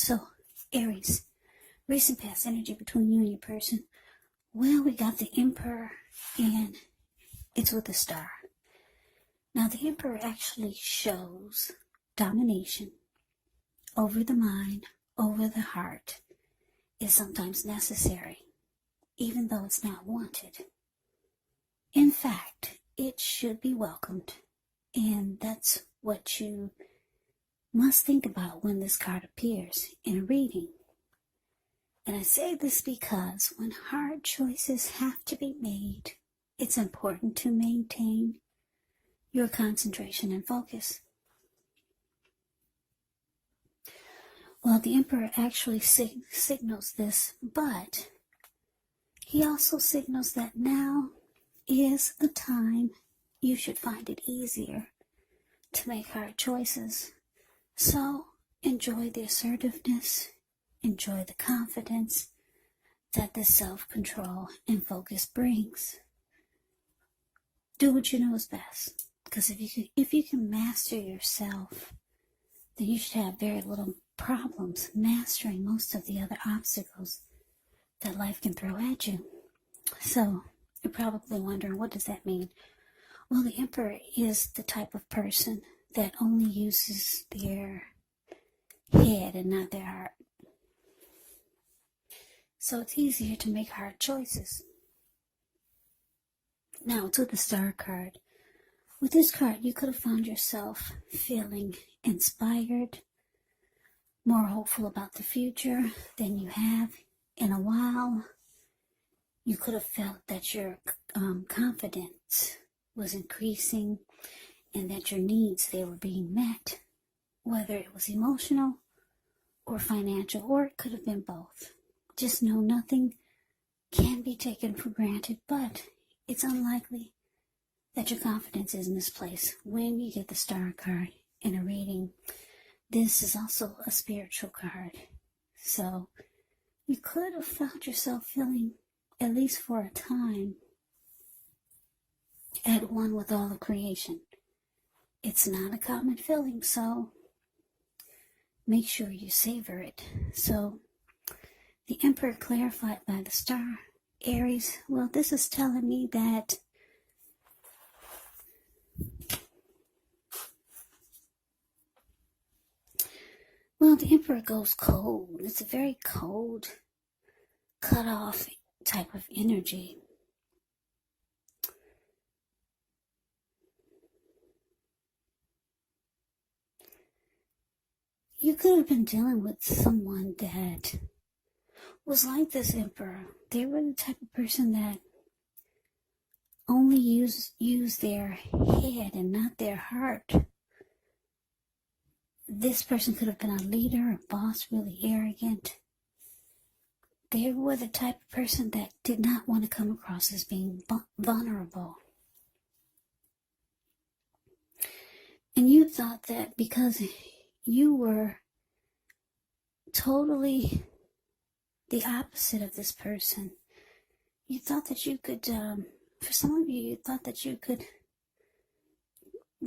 So, Aries, recent past energy between you and your person. Well, we got the Emperor, and it's with a star. Now, the Emperor actually shows domination over the mind, over the heart, is sometimes necessary, even though it's not wanted. In fact, it should be welcomed, and that's what you must think about when this card appears in a reading. And I say this because when hard choices have to be made, it's important to maintain your concentration and focus. Well, the Emperor actually signals this, but he also signals that now is the time you should find it easier to make hard choices. So enjoy the assertiveness, enjoy the confidence that the self-control and focus brings. Do what you know is best, because if you can master yourself, then you should have very little problems mastering most of the other obstacles that life can throw at you. So you're probably wondering, what does that mean? Well, the Emperor is the type of person that only uses their head and not their heart. So it's easier to make hard choices. Now, it's with the Star card. With this card, you could have found yourself feeling inspired, more hopeful about the future than you have in a while. You could have felt that your confidence was increasing and that your needs, they were being met, whether it was emotional or financial, or it could have been both. Just know nothing can be taken for granted, but it's unlikely that your confidence is misplaced when you get the Star card in a reading. This is also a spiritual card. So you could have found yourself feeling, at least for a time, at one with all of creation. It's not a common feeling, so make sure you savor it. So the Emperor clarified by the Star, Aries, well, this is telling me that the Emperor goes cold. It's a very cold, cut off type of energy. You could have been dealing with someone that was like this Emperor. They were the type of person that only use their head and not their heart. This person could have been a leader, a boss, really arrogant. They were the type of person that did not want to come across as being vulnerable. And you thought that because you were totally the opposite of this person, you thought that you could, for some of you thought that you could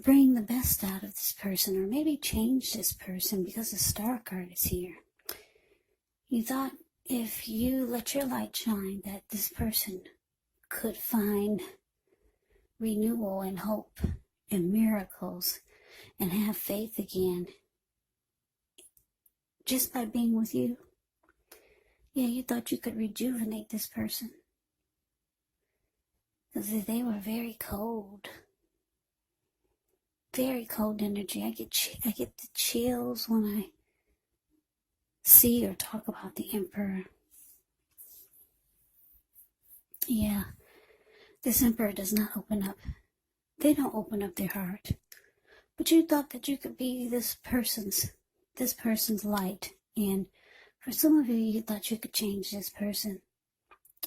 bring the best out of this person, or maybe change this person because the Star card is here. You thought if you let your light shine that this person could find renewal and hope and miracles and have faith again just by being with you. Yeah, you thought you could rejuvenate this person because they were very cold. Very cold energy. I get the chills when I see or talk about the Emperor. Yeah, this Emperor does not open up. They don't open up their heart. But you thought that you could be this person's light. And for some of you, you thought you could change this person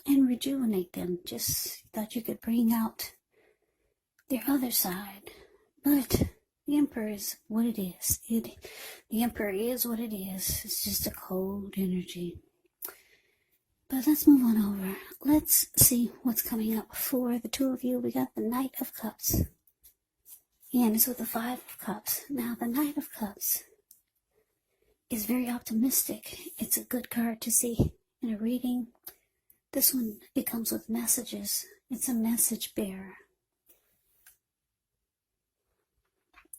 and rejuvenate them. Just thought you could bring out their other side. But the Emperor is what it is. The Emperor is what it is. It's just a cold energy. But let's move on over. Let's see what's coming up for the two of you. We got the Knight of Cups. And it's with the Five of Cups. Now, the Knight of Cups is very optimistic. It's a good card to see in a reading. This one, it comes with messages. It's a message bearer.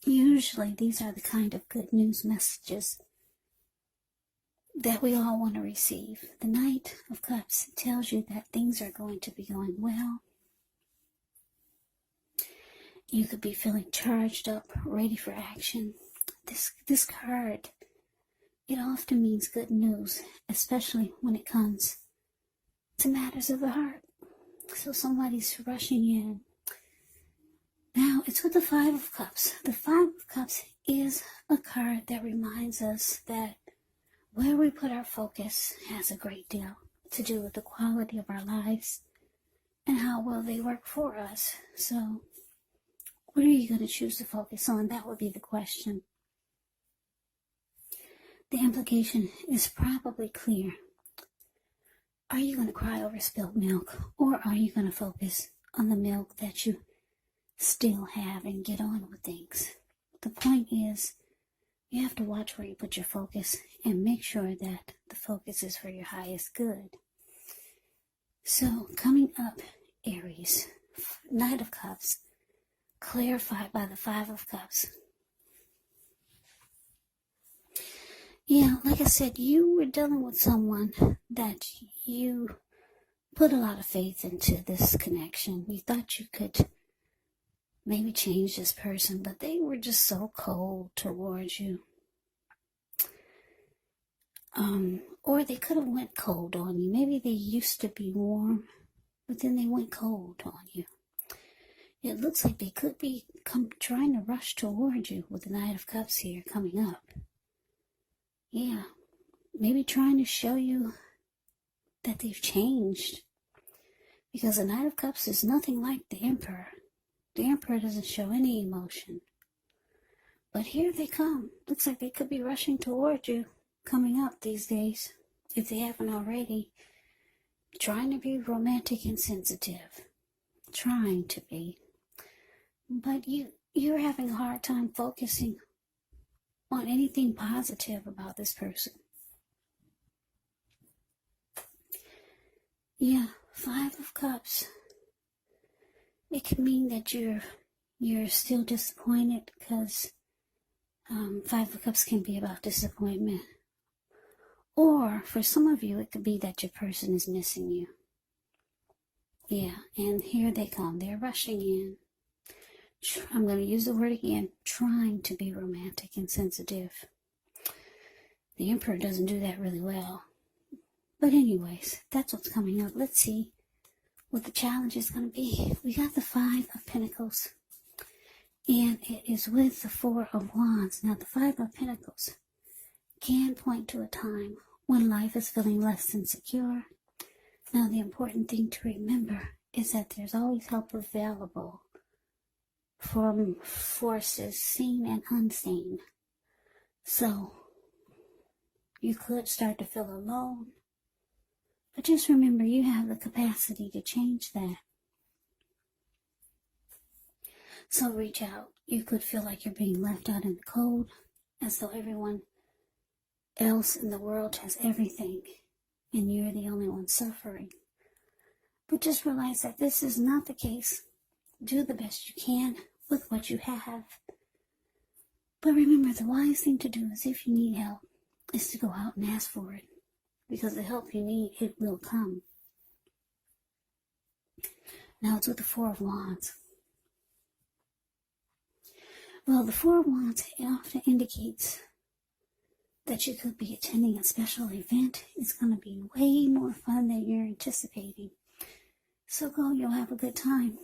Usually these are the kind of good news messages that we all want to receive. The Knight of Cups tells you that things are going to be going well. You could be feeling charged up, ready for action. This card, it often means good news, especially when it comes to matters of the heart. So somebody's rushing in. Now, it's with the Five of Cups. The Five of Cups is a card that reminds us that where we put our focus has a great deal to do with the quality of our lives and how well they work for us. So, what are you going to choose to focus on? That would be the question. The implication is probably clear. Are you going to cry over spilled milk, or are you going to focus on the milk that you still have and get on with things? The point is, you have to watch where you put your focus and make sure that the focus is for your highest good. So, coming up, Aries, Knight of Cups, clarified by the Five of Cups. Yeah, like I said, you were dealing with someone that you put a lot of faith into this connection. You thought you could maybe change this person, but they were just so cold towards you. Or they could have went cold on you. Maybe they used to be warm, but then they went cold on you. It looks like they could be trying to rush towards you with the Knight of Cups here coming up. Yeah, maybe trying to show you that they've changed. Because the Knight of Cups is nothing like the Emperor. The Emperor doesn't show any emotion. But here they come. Looks like they could be rushing towards you coming up these days, if they haven't already. Trying to be romantic and sensitive. Trying to be. But you're having a hard time focusing on anything positive about this person. Yeah, Five of Cups. It can mean that you're still disappointed because Five of Cups can be about disappointment. Or for some of you, it could be that your person is missing you. Yeah, and here they come. They're rushing in. I'm going to use the word again, trying to be romantic and sensitive. The Emperor doesn't do that really well. But anyways, that's what's coming up. Let's see what the challenge is going to be. We got the Five of Pentacles, and it is with the Four of Wands. Now, the Five of Pentacles can point to a time when life is feeling less than secure. Now, the important thing to remember is that there's always help available from forces seen and unseen. So, you could start to feel alone. But just remember, you have the capacity to change that. So reach out. You could feel like you're being left out in the cold, as though everyone else in the world has everything, and you're the only one suffering. But just realize that this is not the case. Do the best you can with what you have. But remember, the wise thing to do is, if you need help, is to go out and ask for it. Because the help you need, it will come. Now it's with the Four of Wands. Well, the Four of Wands, it often indicates that you could be attending a special event. It's going to be way more fun than you're anticipating. So go, you'll have a good time.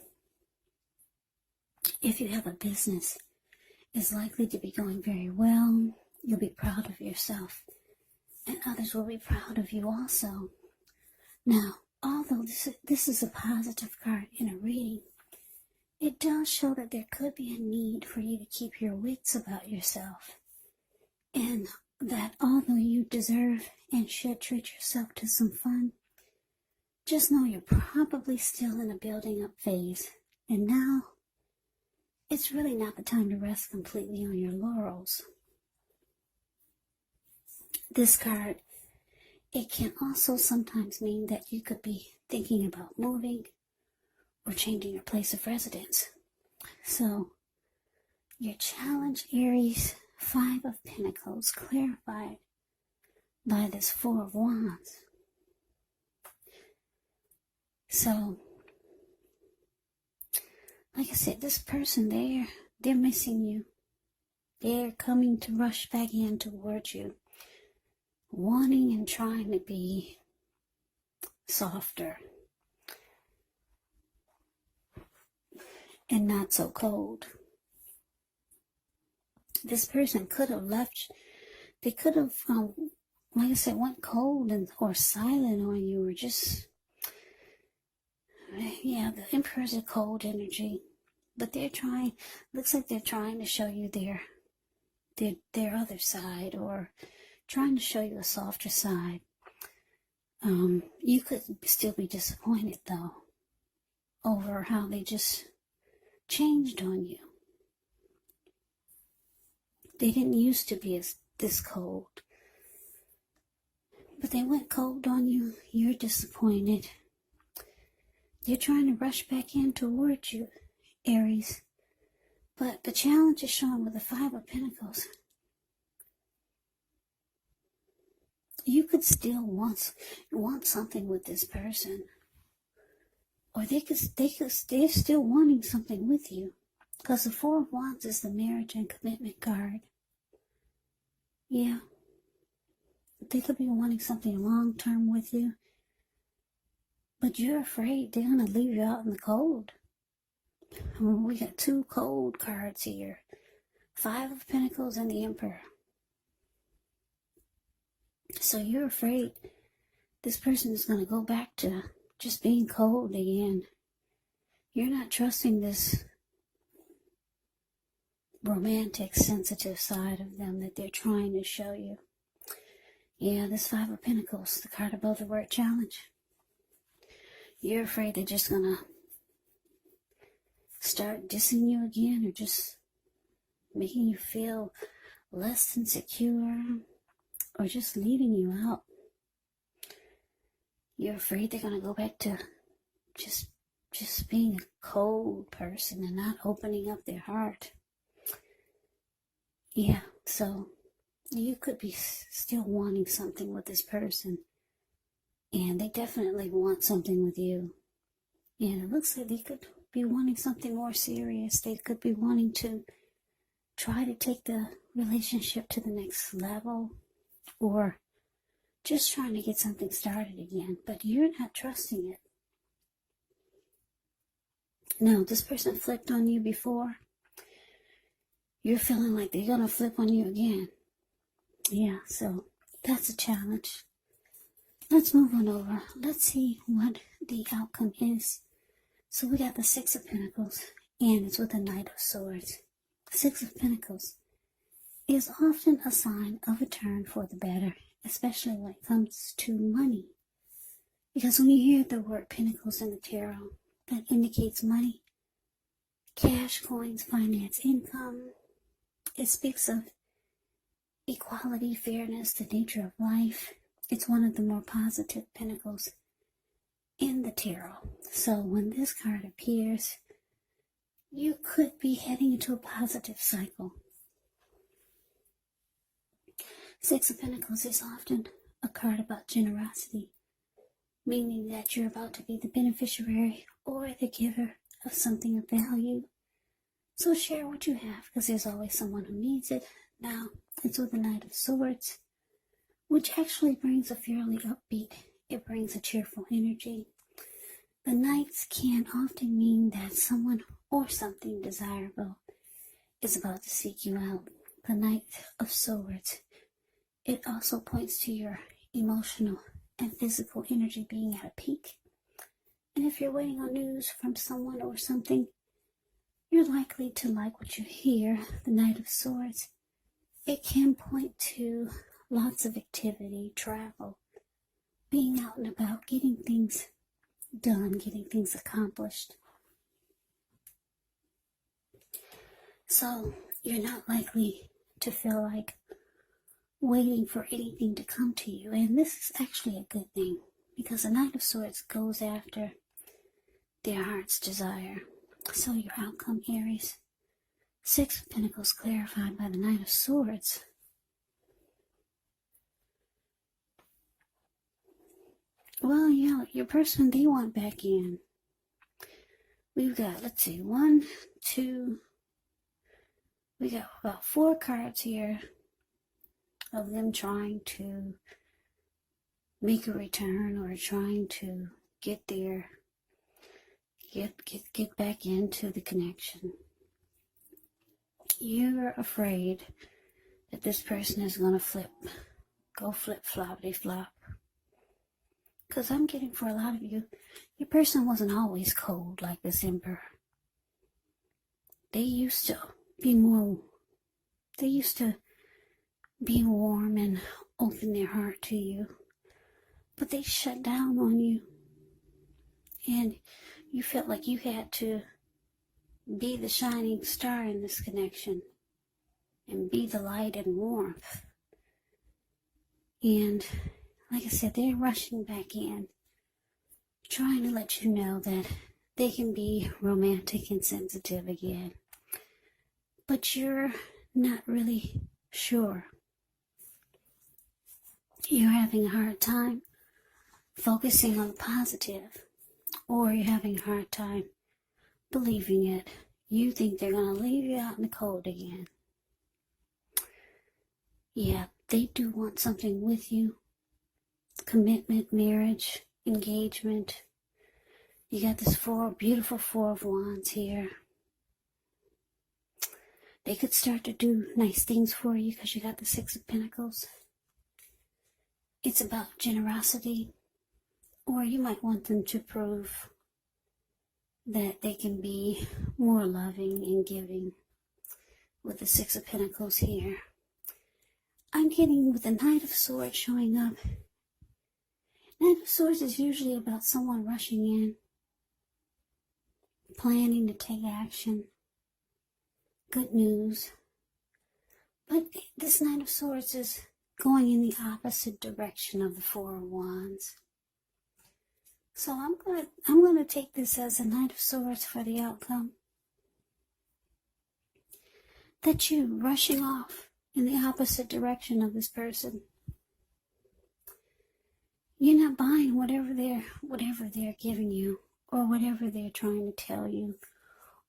If you have a business, it's likely to be going very well. You'll be proud of yourself. And others will be proud of you also. Now, although this is a positive card in a reading, it does show that there could be a need for you to keep your wits about yourself. And that although you deserve and should treat yourself to some fun, just know you're probably still in a building up phase. And now, it's really not the time to rest completely on your laurels. this card, it can also sometimes mean that you could be thinking about moving or changing your place of residence. So, your challenge, Aries, 5 of Pentacles, clarified by this 4 of Wands. So, like I said, this person, they're missing you. They're coming to rush back in towards you, wanting and trying to be softer and not so cold. This person could have left. They could have, like I said, went cold or silent on you, or just, yeah, the Emperor's a cold energy, but they're trying. Looks like they're trying to show you their other side, or trying to show you a softer side. You could still be disappointed though over how they just changed on you. They didn't used to be this cold, but they went cold on you. You're disappointed. They're trying to rush back in towards you, Aries. But the challenge is shown with the 5 of Pentacles. You could still want something with this person, or they're still wanting something with you, because the 4 of Wands is the marriage and commitment card. Yeah, they could be wanting something long-term with you, but you're afraid they're going to leave you out in the cold. We got 2 cold cards here, 5 of Pentacles and the Emperor. So you're afraid this person is going to go back to just being cold again. You're not trusting this romantic, sensitive side of them that they're trying to show you. Yeah, this 5 of Pentacles, the card above the word challenge. You're afraid they're just going to start dissing you again, or just making you feel less than secure, or just leaving you out. You're afraid they're going to go back to just being a cold person and not opening up their heart. Yeah, so you could be still wanting something with this person, and they definitely want something with you. And it looks like they could be wanting something more serious. They could be wanting to try to take the relationship to the next level, or just trying to get something started again, but you're not trusting it. No, this person flipped on you before. You're feeling like they're going to flip on you again. Yeah, so that's a challenge. Let's move on over. Let's see what the outcome is. So we got the 6 of Pentacles, and it's with the Knight of Swords. 6 of Pentacles is often a sign of a turn for the better, especially when it comes to money. Because when you hear the word Pentacles in the tarot, that indicates money, cash, coins, finance, income. It speaks of equality, fairness, the nature of life. It's one of the more positive pentacles in the tarot. So when this card appears, you could be heading into a positive cycle. 6 of Pentacles is often a card about generosity, meaning that you're about to be the beneficiary or the giver of something of value. So share what you have, because there's always someone who needs it. Now, it's with the Knight of Swords, which actually brings a fairly upbeat, it brings a cheerful energy. The Knights can often mean that someone or something desirable is about to seek you out. The Knight of Swords, it also points to your emotional and physical energy being at a peak. And if you're waiting on news from someone or something, you're likely to like what you hear. The Knight of Swords, it can point to lots of activity, travel, being out and about, getting things done, getting things accomplished. So you're not likely to feel like waiting for anything to come to you. And this is actually a good thing, because the Knight of Swords goes after their heart's desire. So your outcome, Aries. Six of Pentacles clarified by the Knight of Swords. Well, yeah, your person, they want back in. We've got, let's see, one, two, we got about 4 cards here of them trying to make a return or trying to get back into the connection. You're afraid that this person is going to go flip-floppity-flop. Because I'm getting, for a lot of you, your person wasn't always cold like this Emperor. They used to be warm and open their heart to you. But they shut down on you. And you felt like you had to be the shining star in this connection and be the light and warmth. And like I said, they're rushing back in, trying to let you know that they can be romantic and sensitive again. But you're not really sure. You're having a hard time focusing on the positive, or you're having a hard time believing it. You think they're going to leave you out in the cold again. Yeah, they do want something with you. Commitment, marriage, engagement. You got this beautiful 4 of Wands here. They could start to do nice things for you because you got the 6 of Pentacles. It's about generosity. Or you might want them to prove that they can be more loving and giving with the 6 of Pentacles here. I'm getting with the Knight of Swords showing up. Knight of Swords is usually about someone rushing in, planning to take action, good news. But this Knight of Swords is going in the opposite direction of the 4 of Wands. So I'm gonna take this as a Knight of Swords for the outcome. That you're rushing off in the opposite direction of this person. You're not buying whatever they're giving you, or whatever they're trying to tell you,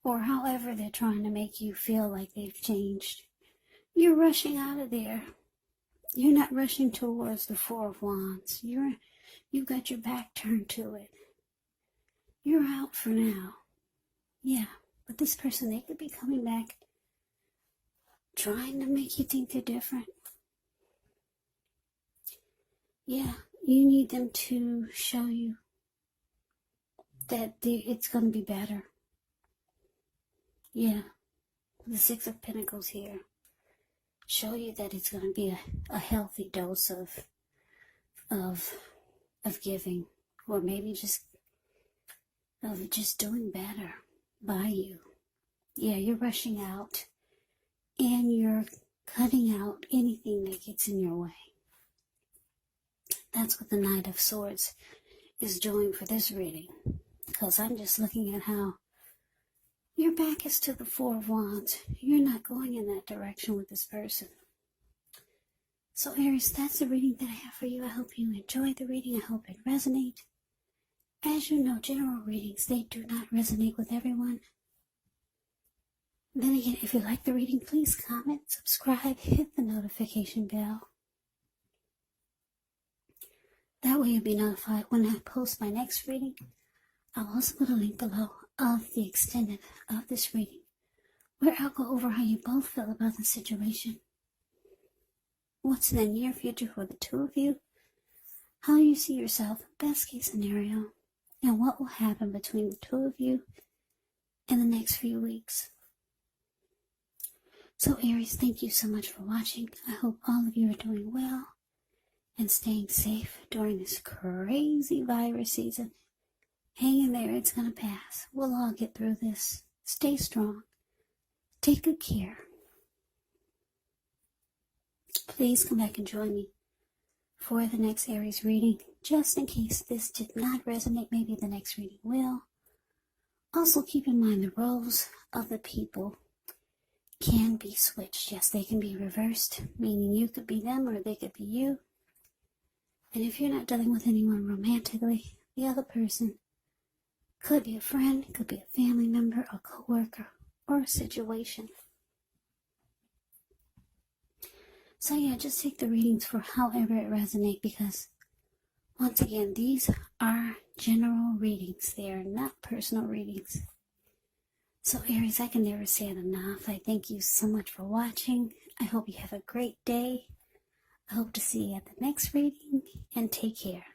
or however they're trying to make you feel like they've changed. You're rushing out of there. You're not rushing towards the 4 of Wands. You've got your back turned to it. You're out for now. Yeah, but this person, they could be coming back trying to make you think they're different. Yeah, you need them to show you that it's going to be better. Yeah, the 6 of Pentacles here. Show you that it's going to be a healthy dose of giving, or maybe just doing better by you. Yeah, you're rushing out, and you're cutting out anything that gets in your way. That's what the Knight of Swords is doing for this reading, because I'm just looking at how your back is to the 4 of Wands. You're not going in that direction with this person. So Aries, that's the reading that I have for you. I hope you enjoyed the reading. I hope it resonates. As you know, general readings, they do not resonate with everyone. Then again, if you like the reading, please comment, subscribe, hit the notification bell. That way you'll be notified when I post my next reading. I'll also put a link below of the extended of this reading, where I'll go over how you both feel about the situation. What's in the near future for the 2 of you? How you see yourself, best case scenario, and what will happen between the 2 of you in the next few weeks. So Aries, thank you so much for watching. I hope all of you are doing well and staying safe during this crazy virus season. Hang in there, it's going to pass. We'll all get through this. Stay strong. Take good care. Please come back and join me for the next Aries reading. Just in case this did not resonate, maybe the next reading will. Also keep in mind the roles of the people can be switched. Yes, they can be reversed, meaning you could be them or they could be you. And if you're not dealing with anyone romantically, the other person could be a friend, could be a family member, a co-worker, or a situation. So yeah, just take the readings for however it resonates, because once again, these are general readings. They are not personal readings. So Aries, I can never say it enough. I thank you so much for watching. I hope you have a great day. I hope to see you at the next reading, and take care.